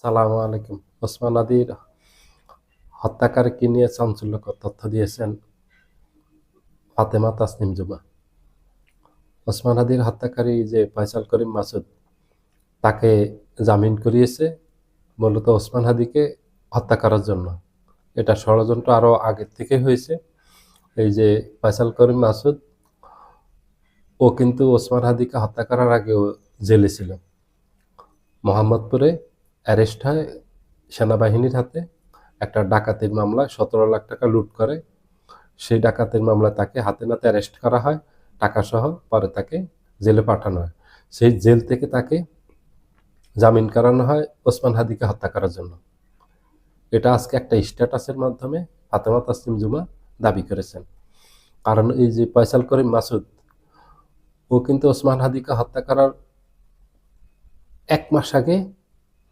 সালামু আলাইকুম। ওসমান হাদির হত্যাকারীকে নিয়ে চাঞ্চল্যকর তথ্য দিয়েছেন ফাতেমা তাসনিম জুমা। ওসমান হাদির হত্যাকারী যে ফয়সাল করিম মাসুদ, তাকে জামিন করিয়েছে মূলত ওসমান হাদিকে হত্যা করার জন্য। এটা ষড়যন্ত্র আরও আগের থেকে হয়েছে। এই যে ফয়সাল করিম মাসুদ, ও কিন্তু ওসমান হাদিকে হত্যা করার আগেও জেলে ছিল। মোহাম্মদপুরে অ্যারেস্ট হয় সেনাবাহিনীর হাতে একটা ডাকাতির মামলায়। 17 লাখ টাকা লুট করে। সেই ডাকাতের মামলায় তাকে হাতে নাতে অ্যারেস্ট করা হয় টাকাসহ। পরে তাকে জেলে পাঠানো হয়। সেই জেল থেকে তাকে জামিন করানো হয় ওসমান হাদিকে হত্যা করার জন্য। এটা আজকে একটা স্ট্যাটাসের মাধ্যমে ফাতেমা তাসনিম জুমা দাবি করেছেন। কারণ এই যে ফয়সাল করিম মাসুদ, ও কিন্তু ওসমান হাদিকে হত্যা করার 1 মাস আগে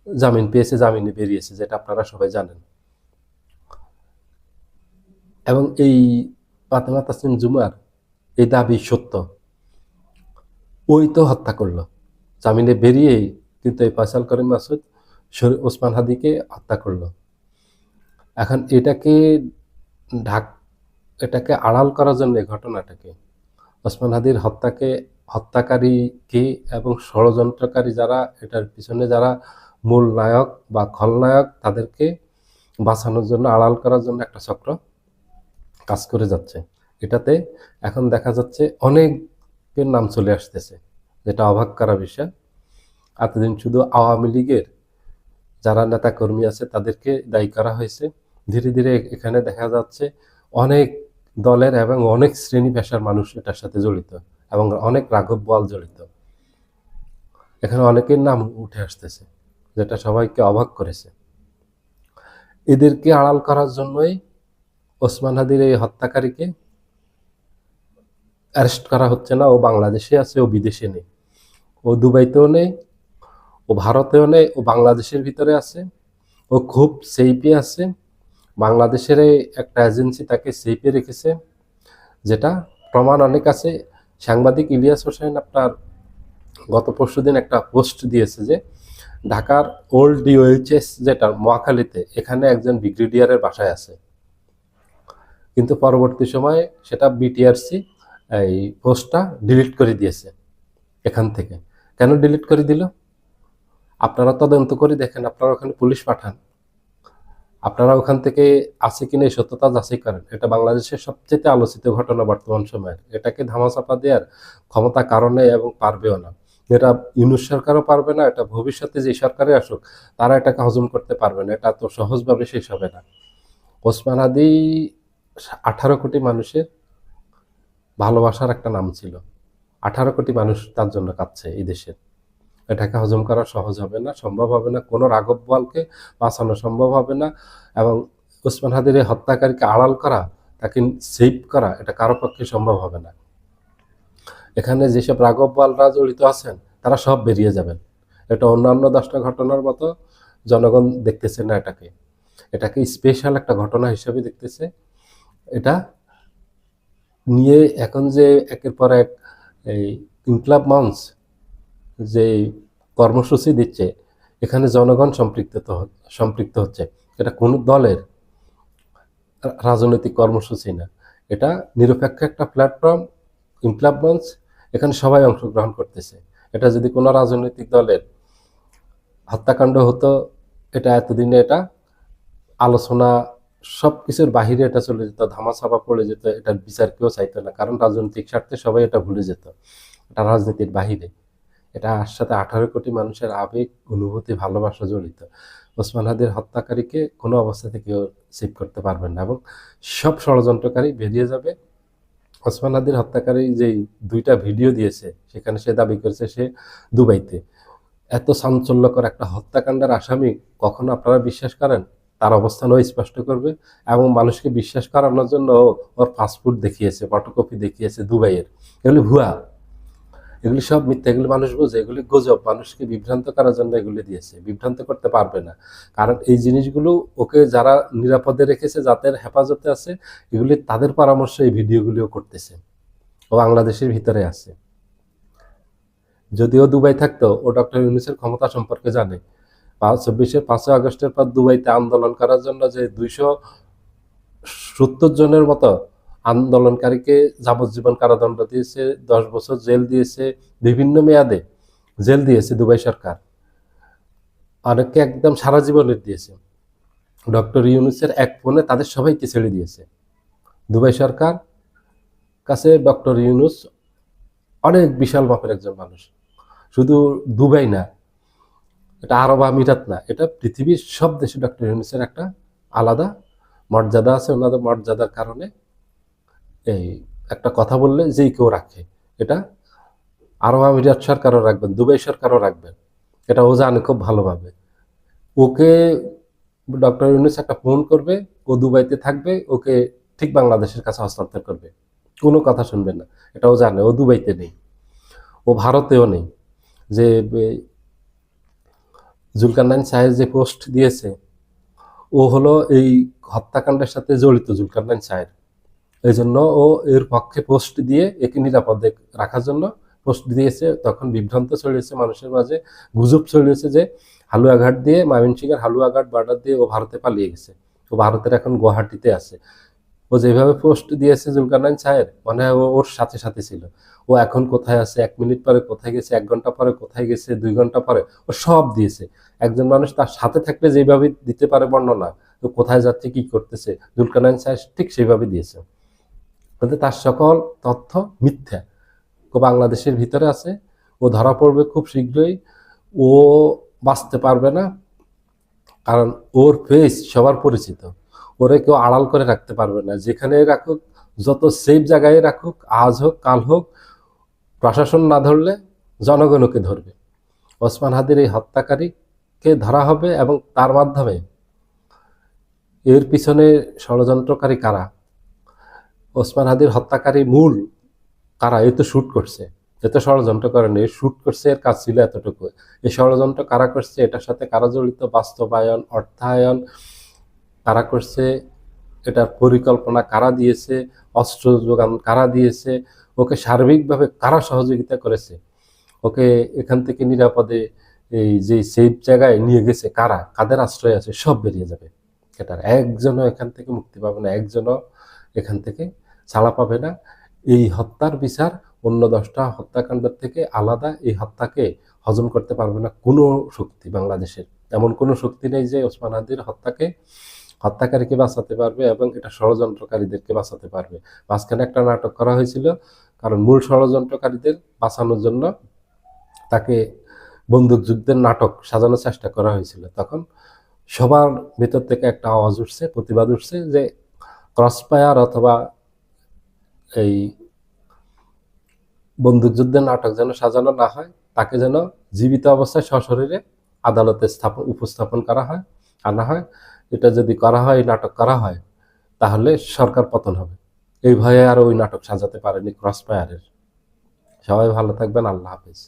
জামিন পেয়েছে, জামিনে বেরিয়েছে, যেটা আপনারা সবাই জানেন। এবং এই ফাতেমা তাসনিম জুমার এই দাবি সত্য। ওই তো হত্যা করলো জামিনে বেরিয়েই, কিন্তু এই ফয়সাল করিম মাসুদ ওসমান হাদিকে হত্যা করলো। এখন এটাকে আড়াল করার জন্য এই ঘটনাটাকে, ওসমান হাদির হত্যাকারী কে এবং ষড়যন্ত্রকারী যারা, এটার পিছনে যারা মূল নায়ক বা খলনায়ক, তাদেরকে বাঁচানোর জন্য, আড়াল করার জন্য একটা চক্র কাজ করে যাচ্ছে। এটাতে এখন দেখা যাচ্ছে অনেকের নাম চলে আসতেছে, যেটা অবাক করা বিষয়। এতদিন শুধু আওয়ামী লীগের যারা নেতাকর্মী আছে তাদেরকে দায়ী করা হয়েছে। ধীরে ধীরে এখানে দেখা যাচ্ছে অনেক দলের এবং অনেক শ্রেণী পেশার মানুষ এটার সাথে জড়িত, এবং অনেক রাঘব বোয়াল জড়িত। এখানে অনেকের নাম উঠে আসতেছে, যেটা সবাইকে অবাক করেছে। এদেরকে আড়াল করার জন্যই ওসমান হাদির এই হত্যাকারীকে অ্যারেস্ট করা হচ্ছে না। ও বাংলাদেশে আছে, ও বিদেশে নেই, ও দুবাইতেও নেই, ও ভারতেও নেই, ও বাংলাদেশের ভিতরে আছে। ও খুব সেফে আছে। বাংলাদেশের একটা এজেন্সি তাকে সেফে রেখেছে, যেটা প্রমাণ অনেক আছে। সাংবাদিক ইলিয়াস হোসেন আপনার গত পরশুদিন একটা পোস্ট দিয়েছে যে ঢাকার ওল্ড ডিওএইচএস, যেটা মহাখালীতে, এখানে একজন ব্রিগেডিয়ারের বাসায় আছে। কিন্তু পরবর্তী সময়ে সেটা বিটিআরসি এই পোস্টটা ডিলিট করে দিয়েছে এখান থেকে। কেন ডিলিট করে দিল? আপনারা তদন্ত করে দেখেন, আপনারা ওখানে পুলিশ পাঠান, আপনারা ওখান থেকে আছে কিনা এই সত্যতা যাচাই করেন। এটা বাংলাদেশের সবচেয়ে আলোচিত ঘটনা বর্তমান সময়ের। এটাকে ধামাচাপা দেওয়ার ক্ষমতা কারণে এবং পারবেও না। এটা ইউনূস সরকারও পারবে না, এটা ভবিষ্যতে যে সরকারে আসুক তারা এটাকে হজম করতে পারবে না। এটা তো সহজভাবে শেষ হবে না। ওসমান হাদি 18 কোটি মানুষের ভালোবাসার একটা নাম ছিল। 18 কোটি মানুষ তার জন্য কাঁদছে এই দেশের। এটাকে হজম করা সহজ হবে না, সম্ভব হবে না। কোনো রাঘব বোয়ালকে বাঁচানো সম্ভব হবে না। এবং ওসমান হাদির এই হত্যাকারীকে আড়াল করা, তাকে সেভ করা, এটা কারো পক্ষে সম্ভব হবে না। এখানে যেসব রাঘব বোয়ালরা জড়িত আছেন তারা সব বেরিয়ে যাবেন। এটা অন্যান্য 10টা ঘটনার মতো জনগণ দেখতেছে না। এটাকে স্পেশাল একটা ঘটনা হিসেবে দেখতেছে। এটা নিয়ে এখন যে একের পর এক এই ইনকলাব মঞ্চ যে কর্মসূচি দিচ্ছে, এখানে জনগণ সম্পৃক্ত হচ্ছে। এটা কোনো দলের রাজনৈতিক কর্মসূচি না, এটা নিরপেক্ষ একটা প্ল্যাটফর্ম, ইনকলাব মঞ্চ। এখানে সবাই অংশগ্রহণ করতেছে। এটা যদি কোনো রাজনৈতিক দলের হত্যাকাণ্ড হতো, এটা এতদিনে এটা আলোচনা সব কিছুর বাহিরে এটা চলে যেত, ধামাচাপা পড়ে যেত, এটার বিচার কেউ চাইতো না। কারণ রাজনৈতিক স্বার্থে সবাই এটা ভুলে যেত। এটা রাজনীতির বাহিরে। এটা সাথে 18 কোটি মানুষের আবেগ, অনুভূতি, ভালোবাসা জড়িত। ওসমান হাদির হত্যাকারীকে কোনো অবস্থা থেকে সেভ করতে পারবেন না, এবং সব ষড়যন্ত্রকারী বেরিয়ে যাবে। ওসমান হাদির হত্যাকারী যেই 2টা ভিডিও দিয়েছে, সেখানে সে দাবি করেছে সে দুবাইতে। এত চাঞ্চল্যকর একটা হত্যাকাণ্ডের আসামি কখনো আপনারা বিশ্বাস করেন? তার অবস্থানও স্পষ্ট করবে, এবং মানুষকে বিশ্বাস করানোর জন্য ওর পাসপোর্ট দেখিয়েছে, ফটোকপি দেখিয়েছে দুবাইয়ের। এগুলি ভুয়া, এগুলি সব মিথ্যা। এগুলি মানুষ বোঝে, এগুলি গুজব। মানুষকে বিভ্রান্ত করার জন্য এগুলি দিয়েছে, বিভ্রান্ত করতে পারবে না। কারণ এই জিনিসগুলো ওকে যারা নিরাপদে রেখেছে, যাদের হেফাজতে আছে, এগুলি তাদের পরামর্শে এই ভিডিওগুলিও করতেছে। ও বাংলাদেশের ভিতরে আছে। যদিও দুবাই থাকতো, ও ডক্টর ইউনূসের ক্ষমতা সম্পর্কে জানে। 24-এর 5 আগস্টের পর দুবাইতে আন্দোলন করার জন্য যে 270 জনের মতো আন্দোলনকারীকে যাবজ্জীবন কারাদণ্ড দিয়েছে, 10 বছর জেল দিয়েছে, বিভিন্ন মেয়াদে জেল দিয়েছে দুবাই সরকার। অনেককে একদম সারা জীবনের দিয়েছে। ডক্টর ইউনূসের এক ফোনে তাদের সবাইকে ছেড়ে দিয়েছে। দুবাই সরকার কাছে ডক্টর ইউনূস অনেক বিশাল মাপের একজন মানুষ। শুধু দুবাই না, এটা আরব আমিরাত না, এটা পৃথিবীর সব দেশে ডক্টর ইউনূসের একটা আলাদা মর্যাদা আছে। ওনাদের মর্যাদার কারণে এই একটা কথা বললে যেই কেউ রাখে। এটা আরব আমিরাত সরকারও রাখবেন, দুবাই সরকারও রাখবেন, এটা ও জানে খুব ভালোভাবে। ওকে ডক্টর ইউনূস একটা ফোন করবে, ও দুবাইতে থাকবে, ওকে ঠিক বাংলাদেশের কাছে হস্তান্তর করবে, কোনো কথা শুনবে না। এটাও জানে, ও দুবাইতে নেই, ও ভারতেও নেই। যে জুলকারনাইন সাহেব যে পোস্ট দিয়েছে, ও হলো এই হত্যাকাণ্ডের সাথে জড়িত জুলকারনাইন সাহেব। এই জন্য ও এর পক্ষে পোস্ট দিয়ে একে নিরাপদে রাখার জন্য পোস্ট দিয়েছে। তখন বিভ্রান্ত ছড়িয়েছে মানুষের মাঝে, গুজব ছড়িয়েছে যে হালুয়াঘাট দিয়ে, ময়মনসিংহের হালুয়াঘাট বর্ডার দিয়ে ও ভারতে পালিয়ে গেছে, ও ভারতের এখন গুয়াহাটিতে আছে। ও যেভাবে পোস্ট দিয়েছে জুলকারনাইন সাহেব, মানে ওর সাথে সাথে ছিল। ও এখন কোথায় আছে, 1 মিনিট পরে কোথায় গেছে, 1 ঘন্টা পরে কোথায় গেছে, 2 ঘন্টা পরে, ও সব দিয়েছে। একজন মানুষ তার সাথে থাকলে যেভাবে দিতে পারে বর্ণনা, ও কোথায় যাচ্ছে, কি করতেছে, জুলকারনাইন সাহেব ঠিক সেইভাবে দিয়েছে। কিন্তু তার সকল তথ্য মিথ্যা। ও বাংলাদেশের ভিতরে আছে, ও ধরা পড়বে খুব শীঘ্রই, ও বাঁচতে পারবে না। কারণ ওর ফেস সবার পরিচিত, ওরে কেউ আড়াল করে রাখতে পারবে না। যেখানে রাখুক, যত সেফ জায়গায় রাখুক, আজ হোক কাল হোক, প্রশাসন না ধরলে জনগণ ওকে ধরবে। ওসমান হাদির এই হত্যাকারীকে ধরা হবে, এবং তার মাধ্যমে এর পিছনে ষড়যন্ত্রকারী কারা, ওসমান হাদির হত্যাকারী মূল কারা, এ তো শুট করছে, এ তো ষড়যন্ত্র করেনি, শুট করছে, এর কাজ ছিল এতটুকু। এই ষড়যন্ত্র কারা করছে, এটার সাথে কারা জড়িত, বাস্তবায়ন, অর্থায়ন কারা করছে, এটার পরিকল্পনা কারা দিয়েছে, অস্ত্র যোগান কারা দিয়েছে, ওকে সার্বিকভাবে কারা সহযোগিতা করেছে, ওকে এখান থেকে নিরাপদে এই যে সেফ জায়গায় নিয়ে গেছে কারা, কাদের আশ্রয় আছে, সব বেরিয়ে যাবে। এটার একজনও এখান থেকে মুক্তি পাবে না, একজনও এখান থেকে ছাড়া পাবে না। এই হত্যার বিচার অন্য 10টা হত্যাকাণ্ডের থেকে আলাদা। এই হত্যাকে হজম করতে পারবে না কোনো শক্তি। বাংলাদেশের এমন কোনো শক্তি নেই যে ওসমান হাদির হত্যাকারীকে বাঁচাতে পারবে এবং এটা ষড়যন্ত্রকারীদেরকে বাঁচাতে পারবে। মাঝখানে একটা নাটক করা হয়েছিল, কারণ মূল ষড়যন্ত্রকারীদের বাঁচানোর জন্য তাকে বন্দুকযুদ্ধের নাটক সাজানোর চেষ্টা করা হয়েছিল। তখন সবার ভেতর থেকে একটা আওয়াজ উঠছে, প্রতিবাদ উঠছে যে ক্রসফায়ার অথবা এই বন্দুকযুদ্ধের নাটক যেন সাজানো না হয়, তাকে যেন জীবিত অবস্থায় সশরীরে আদালতে উপস্থাপন করা হয়। আর না হয়, এটা যদি করা হয়, নাটক করা হয়, তাহলে সরকার পতন হবে। এই ভয়ে আর ওই নাটক সাজাতে পারেনি ক্রসফায়ারের। সবাই ভালো থাকবেন, আল্লাহ হাফেজ।